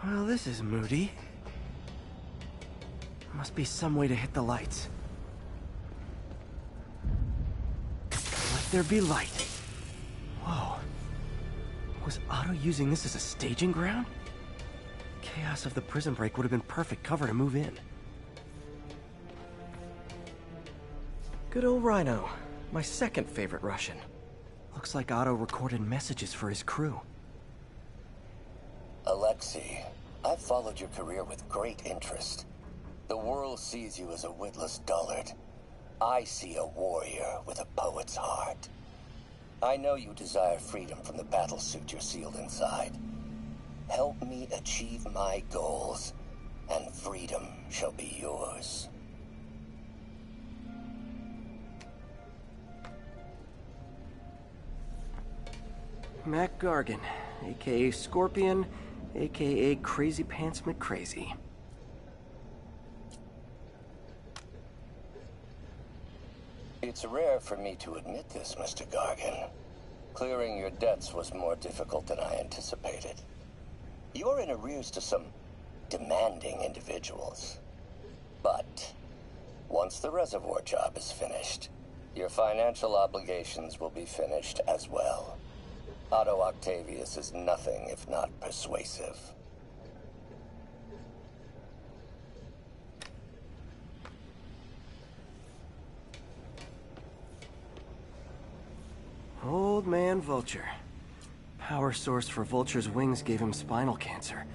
Well, this is moody. Must be some way to hit the lights. Let there be light. Whoa. Was Otto using this as a staging ground? Chaos of the prison break would have been perfect cover to move in. Good old Rhino. My second favorite Russian. Looks like Otto recorded messages for his crew. Alexei, I've followed your career with great interest. The world sees you as a witless dullard. I see a warrior with a poet's heart. I know you desire freedom from the battlesuit you're sealed inside. Help me achieve my goals, and freedom shall be yours. Mac Gargan, aka Scorpion, aka Crazy Pants McCrazy. It's rare for me to admit this, Mr. Gargan. Clearing your debts was more difficult than I anticipated. You're in arrears to some demanding individuals. But once the reservoir job is finished, your financial obligations will be finished as well. Otto Octavius is nothing if not persuasive. Old man Vulture. Power source for Vulture's wings gave him spinal cancer,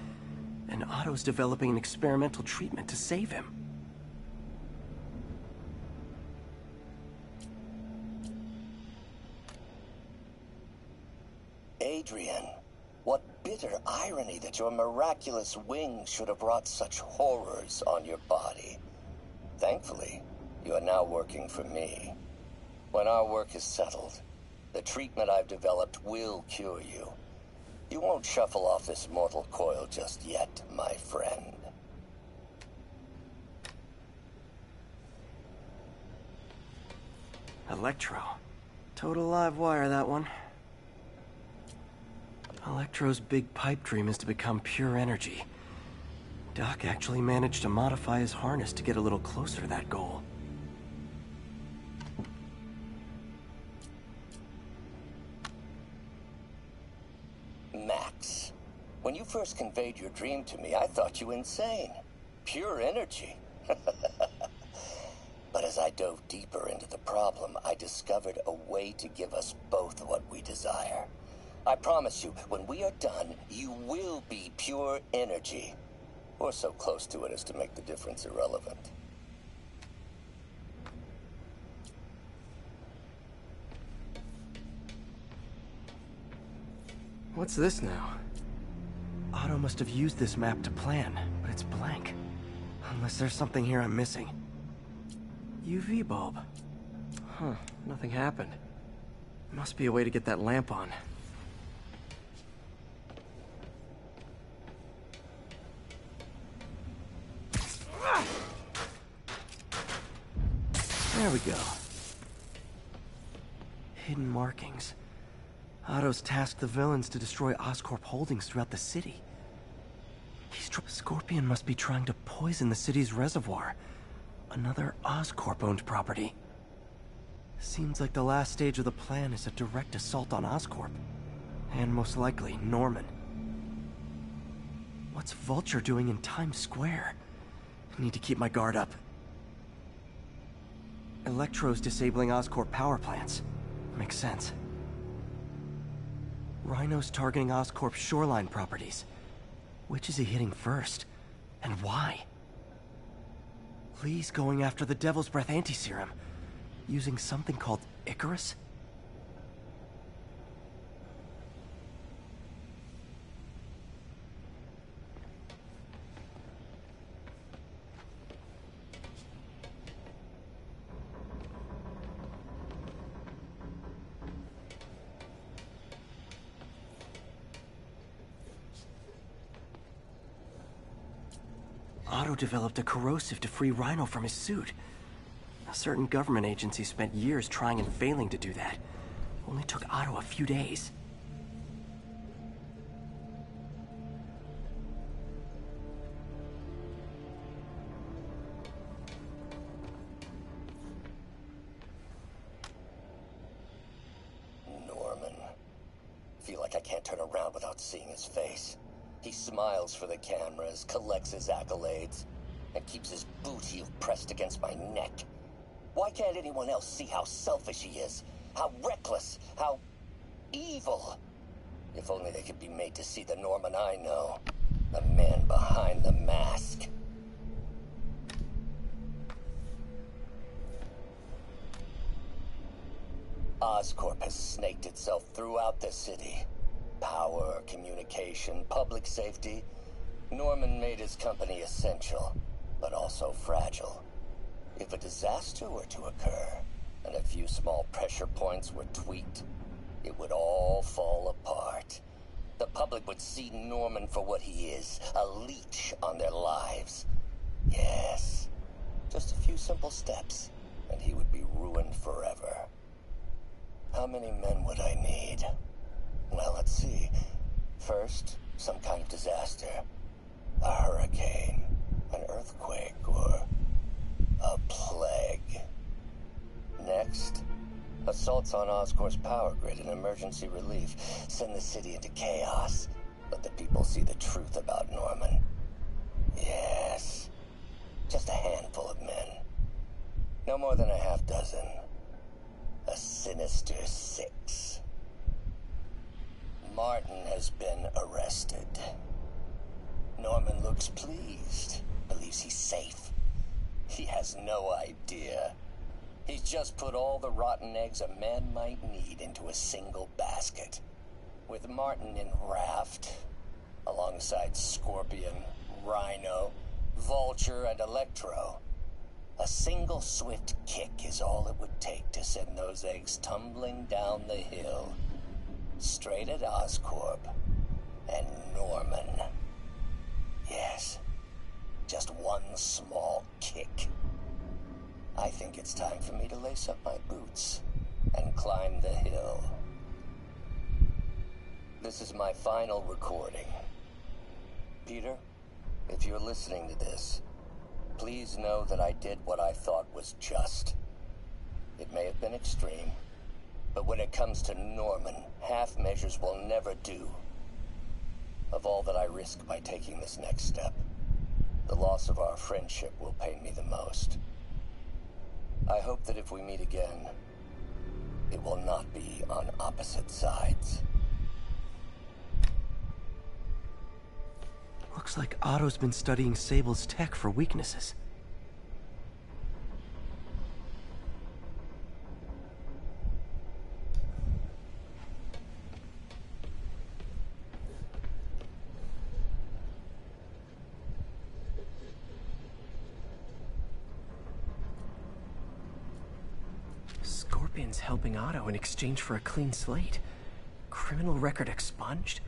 and Otto's developing an experimental treatment to save him. Adrian, what bitter irony that your miraculous wings should have brought such horrors on your body. Thankfully, you are now working for me. When our work is settled, the treatment I've developed will cure you. You won't shuffle off this mortal coil just yet, my friend. Electro. Total live wire, that one. Electro's big pipe dream is to become pure energy. Doc actually managed to modify his harness to get a little closer to that goal. Max, when you first conveyed your dream to me, I thought you insane. Pure energy. But as I dove deeper into the problem, I discovered a way to give us both what we desire. I promise you, when we are done, you will be pure energy. Or so close to it as to make the difference irrelevant. What's this now? Otto must have used this map to plan, but it's blank. Unless there's something here I'm missing. UV bulb. Huh, nothing happened. Must be a way to get that lamp on. There we go. Hidden markings. Otto's tasked the villains to destroy Oscorp holdings throughout the city. Scorpion must be trying to poison the city's reservoir. Another Oscorp-owned property. Seems like the last stage of the plan is a direct assault on Oscorp. And most likely, Norman. What's Vulture doing in Times Square? I need to keep my guard up. Electro's disabling Oscorp power plants. Makes sense. Rhino's targeting Oscorp's shoreline properties. Which is he hitting first? And why? Lee's going after the Devil's Breath anti-serum. Using something called Icarus? Otto developed a corrosive to free Rhino from his suit. A certain government agency spent years trying and failing to do that. Only took Otto a few days. like I can't turn around without seeing his face. He smiles for the cameras, collects his accolades, and keeps his boot heel pressed against my neck. Why can't anyone else see how selfish he is? How reckless, how evil? If only they could be made to see the Norman I know. The man behind the mask. Oscorp has snaked itself throughout the city. Power, communication, public safety. Norman made his company essential, but also fragile. If a disaster were to occur, and a few small pressure points were tweaked, it would all fall apart. The public would see Norman for what he is, a leech on their lives. Yes, just a few simple steps, and he would be ruined forever. How many men would I need? Well, let's see. First, some kind of disaster. A hurricane, an earthquake, or a plague. Next, assaults on Oscorp's power grid and emergency relief. Send the city into chaos. Let the people see the truth about Norman. Yes, just a handful of men. No more than a half dozen. A sinister 6. Martin has been arrested. Norman looks pleased, believes he's safe. He has no idea. He's just put all the rotten eggs a man might need into a single basket. With Martin in raft, alongside Scorpion, Rhino, Vulture, and Electro. A single swift kick is all it would take to send those eggs tumbling down the hill. Straight at Oscorp and Norman. Yes, just one small kick. I think it's time for me to lace up my boots and climb the hill. This is my final recording. Peter, if you're listening to this, please know that I did what I thought was just. It may have been extreme, but when it comes to Norman, half measures will never do. Of all that I risk by taking this next step, the loss of our friendship will pain me the most. I hope that if we meet again, it will not be on opposite sides. Looks like Otto's been studying Sable's tech for weaknesses. Scorpion's helping Otto in exchange for a clean slate. Criminal record expunged?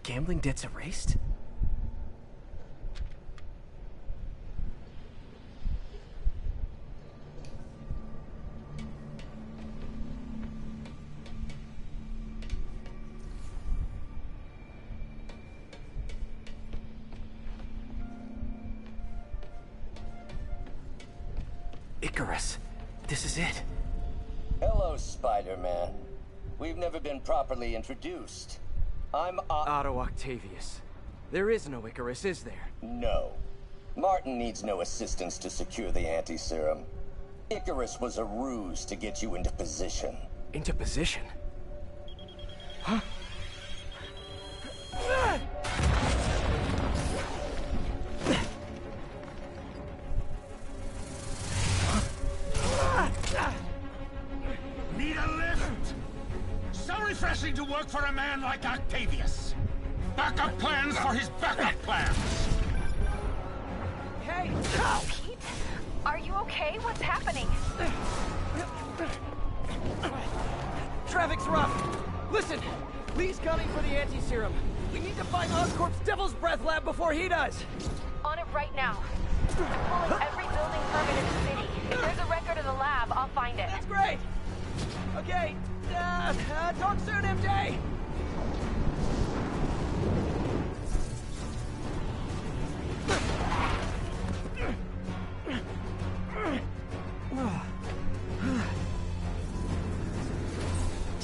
Gambling debts erased? Icarus. This is it. Hello, Spider-Man. We've never been properly introduced. I'm Otto Octavius. There is no Icarus, is there? No. Martin needs no assistance to secure the anti-serum. Icarus was a ruse to get you into position. Into position? Huh? Need a lift? So refreshing to work for a man like Octavius. Backup plans for his backup plans. Hey! Pete? Are you okay? What's happening? Traffic's rough. Listen, Lee's gunning for the anti-serum. We need to find Oscorp's Devil's Breath lab before he does. On it right now. I'm pulling every building permit in the city. If there's a record of the lab, I'll find it. That's great. Okay, talk soon, MJ.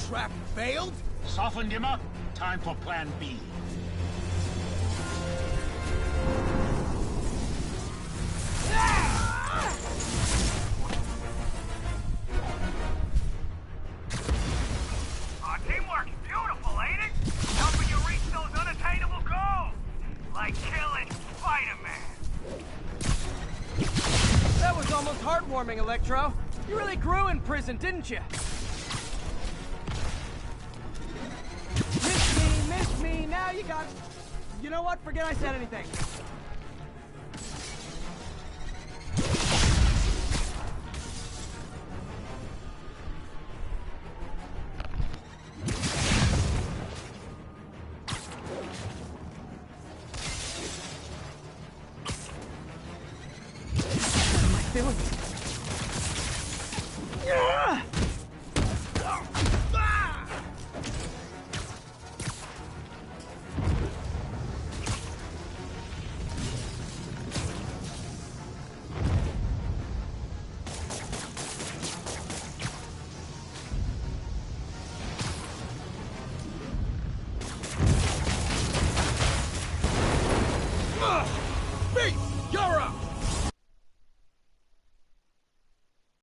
Trap failed? Softened him up. time for Plan B. Teamwork's beautiful, ain't it? Helping you reach those unattainable goals. Like killing Spider-Man. That was almost heartwarming, Electro. You really grew in prison, didn't you? Miss me, now you got... You know what? Forget I said anything. What am I doing?